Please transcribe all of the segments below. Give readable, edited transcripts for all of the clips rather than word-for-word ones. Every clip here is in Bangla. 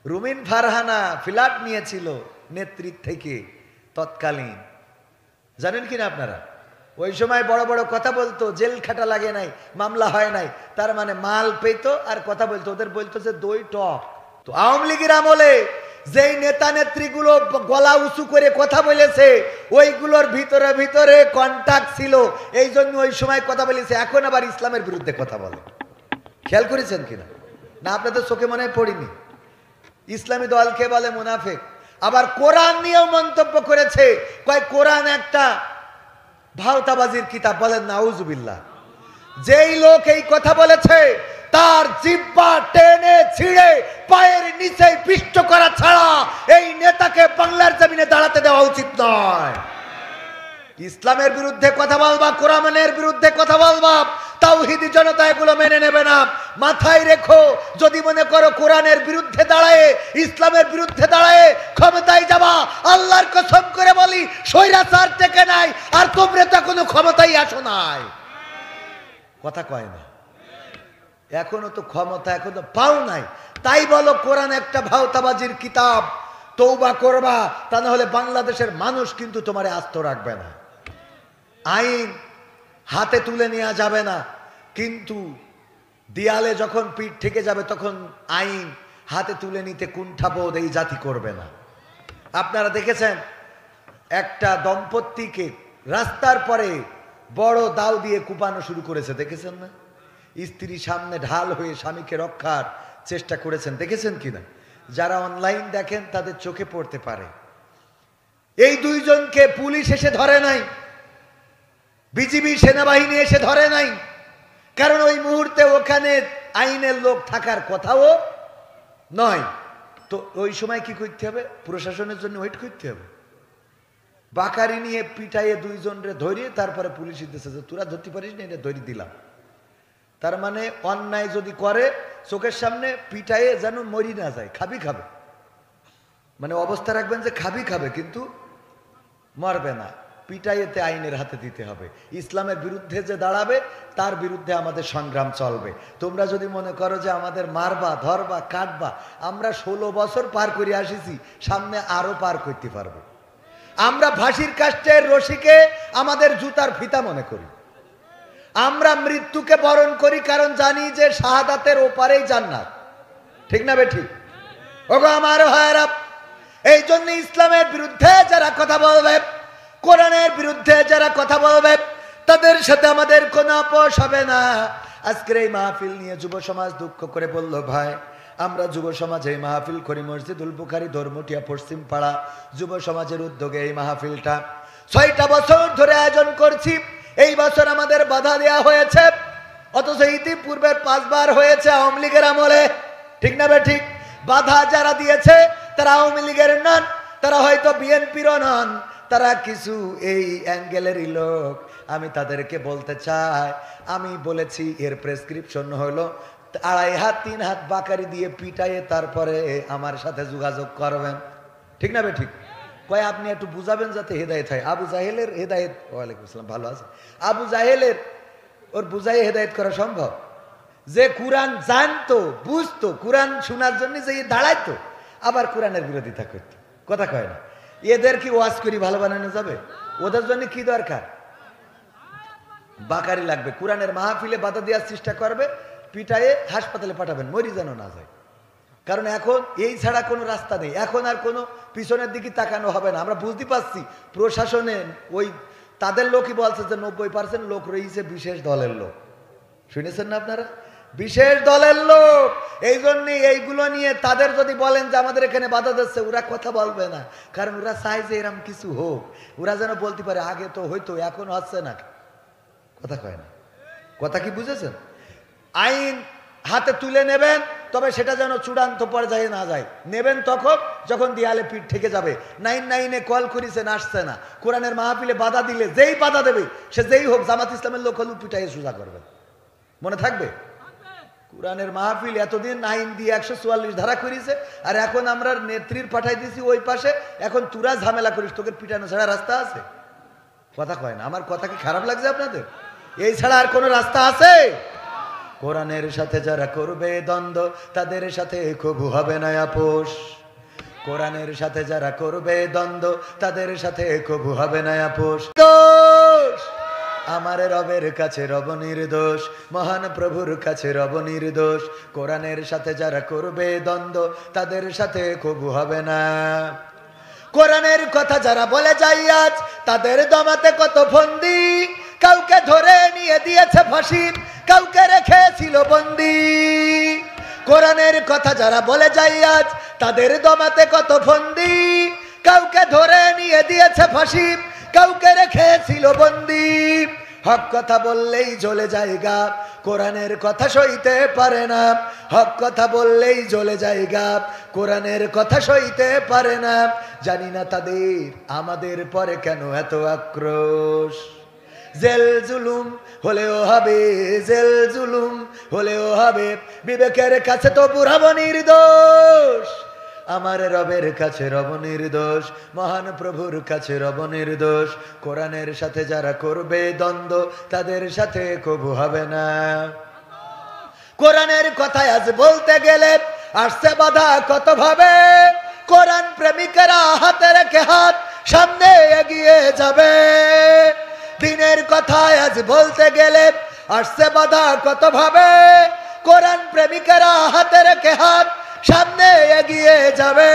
রুমিন ফারহানা ফ্ল্যাট নিয়েছিল নেতৃত্ব থেকে তৎকালীন, জানেন কিনা আপনারা? ওই সময় বড় বড় কথা বলতো, জেল খাটা লাগে নাই, মামলা হয় নাই, তার মানে মাল পেতো আর কথা বলতো, ওদের বলতো যে দই টক। তো আওয়ামী লীগের আমলে যেই নেতা নেত্রীগুলো গলা উঁচু করে কথা বলেছে ওইগুলোর ভিতরে ভিতরে কন্টাক্ট ছিল, এই জন্য ওই সময় কথা বলেছে। এখন আবার ইসলামের বিরুদ্ধে কথা বলে, খেয়াল করেছেন কিনা? না আপনাদের চোখে মনে হয় পড়িনি? ইসলামী দলকে বলে মুনাফিক। আবার কোরআন নিয়েও মন্তব্য করেছে, কয় কোরআন একটা ভাওতাবাজির কিতাব। বলেন নাউজুবিল্লাহ। যেই লোক এই কথা বলেছে তার জিহ্বা টেনে ছিঁড়ে পায়ের নিচে পিষ্ট করা ছাড়া এই নেতাকে বাংলার জমিনে দাঁড়াতে দেওয়া উচিত নয়। ইসলামের বিরুদ্ধে কথা বলবা, কোরআনের বিরুদ্ধে কথা বলবা, তাওহীদি জনতা এগুলো মেনে নেবে না। মাথায় রেখো, যদি মনে করো কোরআনের বিরুদ্ধে দাঁড়ায়, ইসলামের বিরুদ্ধে দাঁড়ায় ক্ষমতায় যাবা, আল্লাহর কসম করে বলি স্বৈরাচার টেকে নাই, আর তোমরা তো কোনো ক্ষমতায় আসো নাই। কথা কয় না, এখনো তো ক্ষমতা এখনো পাও নাই। তাই বলো কোরআন একটা ভাওতাবাজির কিতাব, তওবা করবা, তা না হলে বাংলাদেশের মানুষ কিন্তু তোমারে আস্ত রাখবে না। আইন হাতে তুলে নেওয়া যাবে না, কিন্তু দেয়ালে যখন পিঠ থেকে যাবে তখন আইন হাতে তুলে নিতে কুণ্ঠাবোধ এই জাতি করবে না। আপনারা দেখেছেন একটা দম্পতিকে রাস্তার পরে বড় দাও দিয়ে কুপানো শুরু করেছে, দেখেছেন না? স্ত্রী সামনে ঢাল হয়ে স্বামীকে রক্ষার চেষ্টা করেছেন, দেখেছেন কিনা? যারা অনলাইন দেখেন তাদের চোখে পড়তে পারে। এই দুইজনকে পুলিশ এসে ধরে নাই, বিজিবি সেনাবাহিনী এসে ধরে নাই, কারণ ওই মুহূর্তে ওখানে আইনের লোক থাকার কথাও নয়। তো ওই সময় কি করতে হবে? প্রশাসনের জন্য ওয়েট করতে হবে। বাকারি নিয়ে পিটাইয়ে দুইজনরে ধরিয়ে তারপরে পুলিশ দিতেছে যে তোরা ধরতে পারিস না, এটা ধরি দিলাম। তার মানে অন্যায় যদি করে চোখের সামনে পিটাইয়ে যেন মরি না যায়, খাবি খাবে, মানে অবস্থা রাখবেন যে খাবি খাবে কিন্তু মরবে না। পিটাইয়েতে আইনের হাতে দিতে হবে। ইসলামের বিরুদ্ধে যে দাঁড়াবে তার বিরুদ্ধে আমাদের সংগ্রাম চলবে। তোমরা যদি মনে করো যে আমাদের মারবা, ধরবা, কাটবা, আমরা 16 বছর পার করে আসিছি, সামনে আরো পার করতে পারবো। আমরা ফাঁসির কাষ্ঠের রশিকে আমাদের জুতার ফিতা মনে করি। আমরা মৃত্যুকে বরণ করি কারণ জানি যে শাহাদাতের ওপারেই জান্নাত। ঠিক না বেঠিক? ওগো আমার ভাইয়েরা, এই জন্য ইসলামের বিরুদ্ধে যারা কথা বলবে, কোরআনের বিরুদ্ধে যারা কথা বলবে, তাদের সাথে আমাদের কোনো আপোষ হবে না। আজকের এই মাহফিল নিয়ে যুব সমাজ দুঃখ করে বলল, ভাই আমরা যুব সমাজ এই মাহফিল করি মসজিদুল বুখারী ধর্মটিয়া পশ্চিম পাড়া যুব সমাজের উদ্যোগে এই মাহফিলটা 6টা বছর ধরে আয়োজন করছি। এই বছর আমাদের বাধা দেওয়া হয়েছে, অথচ ইতিপূর্বের 5 বার হয়েছে আওয়ামী লীগের আমলে। ঠিক না ঠিক? বাধা যারা দিয়েছে তারা আওয়ামী লীগের নন, তারা হয়তো বিএনপিরও নন, তারা কিছু এই অ্যাঙ্গেলেরই লোক। আমি তাদেরকে বলতে চাই, আমি বলেছি এর প্রেসক্রিপশন হলো 2.5 হাত 3 হাত বাকারি দিয়ে পিটাইয়ে তারপরে আমার সাথে যোগাযোগ করবেন। ঠিক না ঠিক? কয় আপনি একটু বুঝাবেন যাতে হেদায়েত হয়। আবু জাহেলের হেদায়েত, ওয়ালাইকুম আসসালাম, ভালো আছে? আবু জাহেলের ওর বুঝাই হেদায়েত করা সম্ভব? যে কোরআন জানতো, বুঝতো, কোরআন শোনার জন্য যে দাঁড়াইতো, আবার কোরআনের বিরোধিতা করতো। কথা কয় না? এদের কি ওয়াজ করি ভালো বানানো যাবে? ওদের জন্য কি দরকার? বাকারি লাগবে। কোরআনের মাহফিলে বাধা দেওয়ার চেষ্টা করবে, পিটায়ে হাসপাতালে পাঠাবেন, মরি যেন না যায়। কারণ এখন এই ছাড়া কোনো রাস্তা নেই, এখন আর কোনো পিছনের দিকে তাকানো হবে না। আমরা বুঝতে পারছি প্রশাসনে ওই তাদের লোকই বলছে যে 90% লোক রয়েছে বিশেষ দলের লোক। শুনেছেন না আপনারা? বিশেষ দলের লোক। এই জন্যে এইগুলো নিয়ে তাদের যদি বলেন যে আমাদের এখানে বাধা দিচ্ছে, ওরা কথা বলবে না, কারণ ওরা চায় যে এরকম কিছু হোক, ওরা যেন বলতে পারে আগে তো হইতো এখন হচ্ছে না। কথা কয় না? কথা কি বুঝেছেন? আইন হাতে তুলে নেবেন, তবে সেটা যেন চূড়ান্ত পর্যায়ে না যায়। নেবেন তখন যখন দেয়ালে পিঠ থেকে যাবে। 999-এ কল করেছেন, আসছে না। কোরআনের মাহফিলে বাধা দিলে যেই বাধা দেবে সে যেই হোক, জামাত ইসলামের লোক হলেও পিটাইয়ে সোজা করবেন। মনে থাকবে? কোরআনের মাহফিল এতদিন আইন দিয়ে 144 ধারা করেছে, আর এখন আমরা নেত্রীর পাঠাই দিয়েছি ওই পাশে। এখন তুরা ঝামেলা করিস, তোকে পিটানো ছাড়া রাস্তা আছে? কথা কয় না? আমার কথা কি খারাপ লাগছে আপনাদের? এই ছাড়া আর কোনো রাস্তা আছে? কোরআনের সাথে যারা করবে দ্বন্দ্ব তাদের সাথে কবু হবে না আপোষ। কোরআনের সাথে যারা করবে দ্বন্দ্ব তাদের সাথে কবু হবে না আপোষ। দোষ আমার রবের কাছে রব নির্দোষ, মহান প্রভুর কাছে রব নির্দোষ। কোরআনের সাথে যারা করবে দ্বন্দ্ব তাদের সাথে কবু হবে না। কোরআনের কথা যারা বলে যায় আজ তাদের দমাতে কত ফন্দি, কাউকে ধরে নিয়ে দিয়েছে ফাঁসি, কাউকে রেখেছিল বন্দি। কোরআনের কথা যারা বলে যায় আজ তাদের দমাতে কত ফন্দি, কাউকে ধরে নিয়ে দিয়েছে ফাঁসি, কাউকে রেখেছিল বন্দি। হক কথা বললেই জ্বলে যায় গা, কোরআনের কথা সইতে পারে না। হক কথা বললেই জ্বলে যায় গা, কোরআনের কথা সইতে পারে না। জানি না তাদের আমাদের পরে কেন এত আক্রোশ। জেল জুলুম হলেও হবে, জেল জুলুম হলেও হবে, বিবেকের কাছে তো বুড়াব নির্দোষ। আমার রবের কাছে রব নির্দোষ, মহান প্রভুর কাছে রব নির্দোষ। কোরআনের সাথে যারা করবে দ্বন্দ্ব তাদের সাথে কবু হবে না। কোরআনের কথা আজ বলতে গেলে আসছে বাধা কত ভাবে, কোরআন প্রেমিকেরা হাতে রেখে হাত সামনে এগিয়ে যাবে। দিনের কথা আজ বলতে গেলে আসছে বাধা কত ভাবে, কোরআন প্রেমিকেরা হাতে রেখে হাত সামনে এগিয়ে যাবে।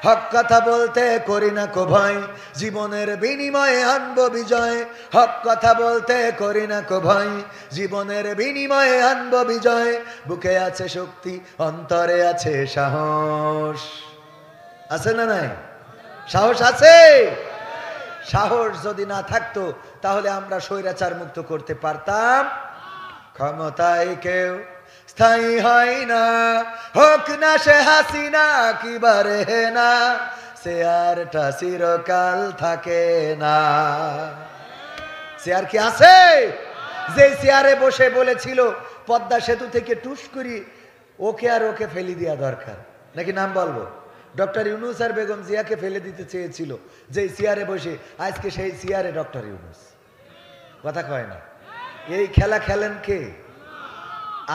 হক কথা বলতে করি না কো ভয়, জীবনের বিনিময়ে আনবো বিজয়। হক কথা বলতে করি না কো ভয়, জীবনের বিনিময়ে আনবো বিজয়। বুকে আছে শক্তি, অন্তরে আছে সাহস। আছে না নাই? সাহস আছে? সাহস যদি না থাকতো তাহলে আমরা স্বৈরাচার মুক্ত করতে পারতাম। ক্ষমতায় কেউ স্থায়ী হয় না, হোক না সে হাসিনা কি বারে না, চেয়ারটা চিরকাল থাকে না। চেয়ার কি আছে? যে চেয়ারে বসে বলেছিল পদ্মা সেতু থেকে টুস করি ওকে আর ওকে ফেলে দেওয়া দরকার, নাকি নাম বলবো? ডক্টর ইউনুস আর বেগম জিয়াকে ফেলে দিতে চেয়েছিল যে চেয়ারে বসে, আজকে সেই চেয়ারে ডক্টর ইউনুস। কথা কয় না? এই খেলা খেলেন কে?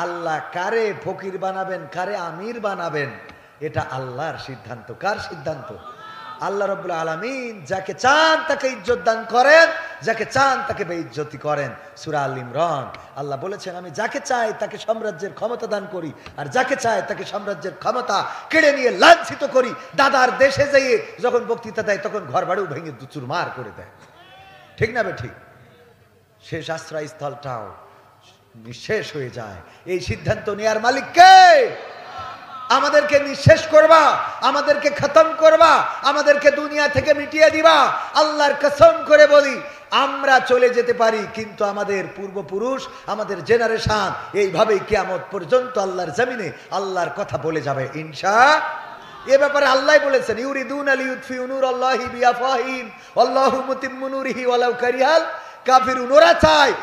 আল্লাহ। কারে ফকির বানাবেন কারে আমির বানাবেন এটা আল্লাহর সিদ্ধান্ত। কার সিদ্ধান্ত? আল্লাহ রাব্বুল আলামিন যাকে চান তাকে ইজ্জত দান করেন, যাকে চান তাকে বেইজ্জতি করেন। সূরা আল ইমরান আল্লাহ বলেছেন, আমি যাকে চাই তাকে সাম্রাজ্যের ক্ষমতা দান করি, আর যাকে চাই তাকে সাম্রাজ্যের ক্ষমতা কেড়ে নিয়ে লাঞ্ছিত করি। দাদার দেশে যেয়ে যখন বক্তৃতা দেয় তখন ঘর বাড়িও ভেঙে চুরমার করে দেয়। ঠিক না বে ঠিক? শেষ আশ্রয়স্থলটাও নিঃশেষ হয়ে যায়। এই সিদ্ধান্ত নেয়ার মালিক কে? আমাদেরকে নিঃশেষ করবা, আমাদেরকে খতম করবা, আমাদেরকে দুনিয়া থেকে মিটিয়ে দিবা। আল্লাহর কসম করে বলি আমরা চলে যেতে পারি, কিন্তু আমাদের পূর্বপুরুষ, আমাদের জেনারেশন এইভাবেই কিয়ামত পর্যন্ত আল্লাহর জমিনে আল্লাহর কথা বলে যাবে ইনশাআল্লাহ। এ ব্যাপারে আল্লাহ বলেছেন, ইউরিদুনা লিইউতফিউ নূরাল্লাহি বিআফওয়াহিহিম ওয়াল্লাহু মুতিম্মু নূরিহি ওয়ালাউ কারিহাল কাফিরুন। ওরা চায়